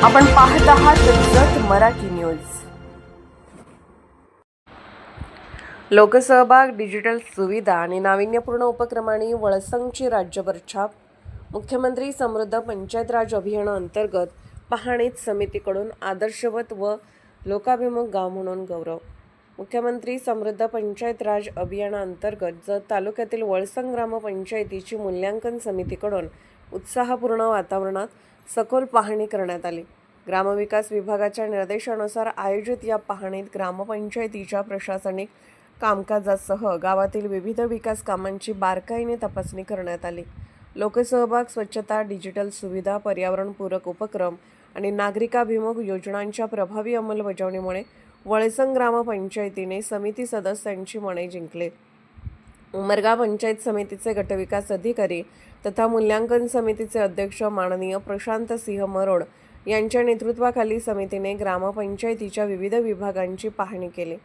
आपण पाहत आहात जत मराठी न्यूज. लोकसहभाग, डिजिटल सुविधा आणि नाविन्यपूर्ण उपक्रमांनी वळसंगची राज्यभर छाप. मुख्यमंत्री समृद्ध पंचायत राज अभियानाअंतर्गत पाहणीत समितीकडून आदर्शवत व लोकाभिमुख गाव म्हणून गौरव. मुख्यमंत्री समृद्ध पंचायत राज अभियानाअंतर्गत जत तालुक्यातील वळसंग ग्रामपंचायतीची मूल्यांकन समितीकडून उत्साहपूर्ण वातावरणात सखोल पाहणी करण्यात आली. ग्रामविकास विभागाच्या निर्देशानुसार आयोजित या पाहणीत ग्रामपंचायतीच्या प्रशासनिक कामकाजासह गावातील विविध विकास कामांची बारकाईने तपासणी करण्यात आली. लोकसहभाग, स्वच्छता, डिजिटल सुविधा, पर्यावरणपूरक उपक्रम आणि नागरिकाभिमुख योजनांच्या प्रभावी अंमलबजावणीमुळे वळसंग ग्रामपंचायतीने समिती सदस्यांची मने जिंकले. उमरगा पंचायत समितीचे गटविकास अधिकारी तथा मूल्यांकन समितीचे अध्यक्ष माननीय प्रशांत सिंह मरोड यांच्या नेतृत्वाखाली समितीने ग्रामपंचायतीच्या विविध विभागांची पाहणी केली.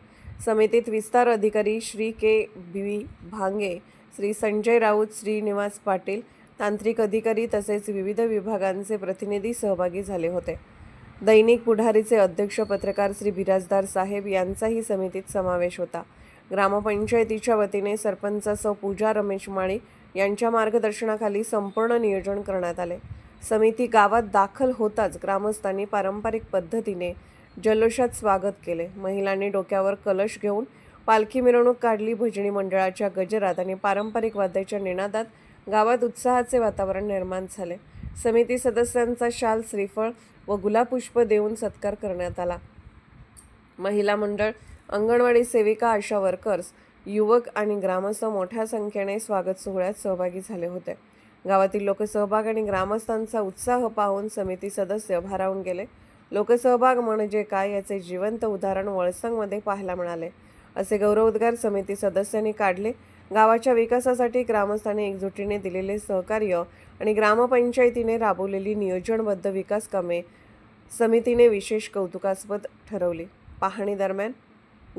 समितीत विस्तार अधिकारी श्री के. बी. भांगे, श्री संजय राऊत, श्रीनिवास पाटील, तांत्रिक अधिकारी तसेच विविध विभागांचे प्रतिनिधी सहभागी झाले होते. दैनिक पुढारीचे अध्यक्ष पत्रकार श्री बिराजदार साहेब यांचाही समितीत समावेश होता. ग्रामपंचायतीच्या वतीने सरपंच सौ पूजा रमेश माळी यांच्या मार्गदर्शनाखाली संपूर्ण नियोजन करण्यात आले. समिती गावात दाखल होताच ग्रामस्थांनी पारंपरिक पद्धतीने जल्लोषात स्वागत केले. महिलांनी डोक्यावर कलश घेऊन पालखी मिरवणूक काढली. भजनी मंडळाच्या गजरात आणि पारंपरिक वाद्याच्या निनादात गावात उत्साहाचे वातावरण निर्माण झाले. समिती सदस्यांचा शाल, श्रीफळ व गुलाबपुष्प देऊन सत्कार करण्यात आला. महिला मंडळ, अंगणवाडी सेविका, आशा वर्कर्स, युवक आणि ग्रामस्थ मोठ्या संख्येने स्वागत सोहळ्यात सहभागी झाले होते. गावातील लोकसहभाग आणि ग्रामस्थांचा उत्साह पाहून समिती सदस्य भारावून गेले. लोकसहभाग म्हणजे काय याचे जिवंत उदाहरण वळसंगमध्ये पाहायला मिळाले, असे गौरवोद्गार समिती सदस्यांनी काढले. गावाच्या विकासासाठी ग्रामस्थांनी एकजुटीने दिलेले सहकार्य आणि ग्रामपंचायतीने राबवलेली नियोजनबद्ध विकास कामे समितीने विशेष कौतुकास्पद ठरवली. पाहणी दरम्यान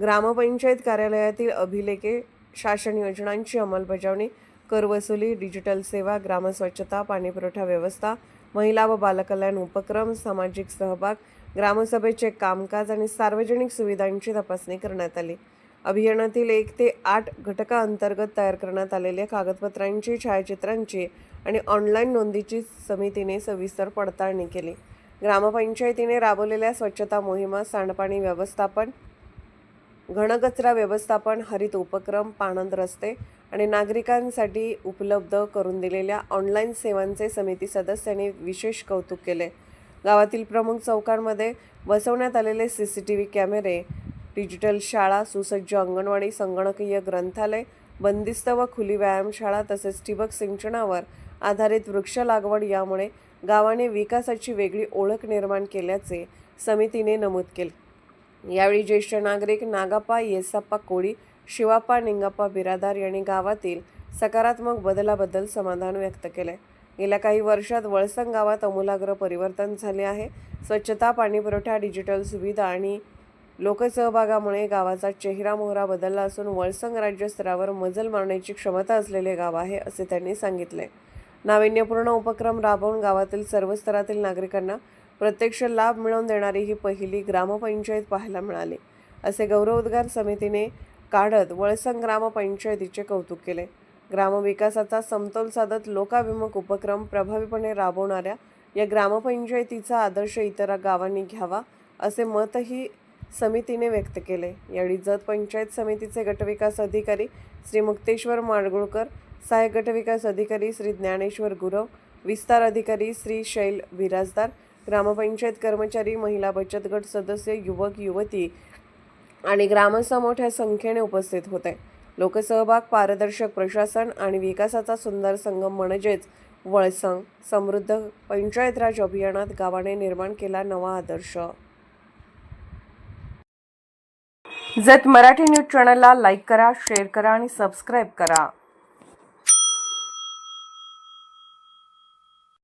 ग्रामपंचायत कार्यालयातील अभिलेखे, शासन योजनांची अंमलबजावणी, कर वसुली, डिजिटल सेवा, ग्रामस्वच्छता, पाणीपुरवठा व्यवस्था, महिला व बालकल्याण उपक्रम, सामाजिक सहभाग, ग्रामसभेचे कामकाज आणि सार्वजनिक सुविधांची तपासणी करण्यात आली. अभियानातील 1 ते 8 घटकांतर्गत तयार करण्यात आलेल्या कागदपत्रांची, छायाचित्रांची आणि ऑनलाईन नोंदीची समितीने सविस्तर पडताळणी केली. ग्रामपंचायतीने राबवलेल्या स्वच्छता मोहिमा, सांडपाणी व्यवस्थापन, घनकचरा व्यवस्थापन, हरित उपक्रम, पाणंद रस्ते आणि नागरिकांसाठी उपलब्ध करून दिलेल्या ऑनलाईन सेवांचे समिती सदस्यांनी विशेष कौतुक केले. गावातील प्रमुख चौकांमध्ये बसवण्यात आलेले CCTV कॅमेरे, डिजिटल शाळा, सुसज्ज अंगणवाडी, संगणकीय ग्रंथालय, बंदिस्त व खुली व्यायामशाळा तसेच ठिबक सिंचनावर आधारित वृक्ष लागवड यामुळे गावाने विकासाची वेगळी ओळख निर्माण केल्याचे समितीने नमूद केले. यावेळी ज्येष्ठ नागरिक नागाप्पा येसाप्पा कोळी, शिवाप्पा निंगाप्पा बिरादार यांनी गावातील सकारात्मक बदलाबद्दल समाधान व्यक्त केले. गेल्या काही वर्षात वळसंग गावात आमूलाग्र परिवर्तन झाले आहे. स्वच्छता, पाणीपुरवठा, डिजिटल सुविधा आणि लोकसहभागामुळे गावाचा चेहरा मोहरा बदलला असून वळसंग राज्यस्तरावर मजल मारण्याची क्षमता असलेले गाव आहे, असे त्यांनी सांगितले. नाविन्यपूर्ण उपक्रम राबवून गावातील सर्व स्तरातील नागरिकांना प्रत्यक्ष लाभ मिळवून देणारी ही पहिली ग्रामपंचायत पाहायला मिळाली, असे गौरवोद्गार समितीने काढत वळसंग ग्रामपंचायतीचे कौतुक केले. ग्रामविकासाचा समतोल साधत लोकाभिमुख उपक्रम प्रभावीपणे राबवणाऱ्या या ग्रामपंचायतीचा आदर्श इतर गावांनी घ्यावा, असे मतही समितीने व्यक्त केले. यावेळी जत पंचायत समितीचे गटविकास अधिकारी श्री मुक्तेश्वर माडगुळकर, सहाय्यक गटविकास अधिकारी श्री ज्ञानेश्वर गुरव, विस्तार अधिकारी श्री शैल बिराजदार, ग्रामपंचायत कर्मचारी, महिला बचत गट सदस्य, युवक युवती आणि ग्रामस्थ मोठ्या संख्येने उपस्थित होते. लोकसहभाग, पारदर्शक प्रशासन आणि विकासाचा सुंदर संगम म्हणजेच वळसंग समृद्ध पंचायत राज अभियानात गावाने निर्माण केला नवा आदर्श. जत मराठी न्यूज चॅनलला लाईक करा, शेअर करा आणि सबस्क्राईब करा.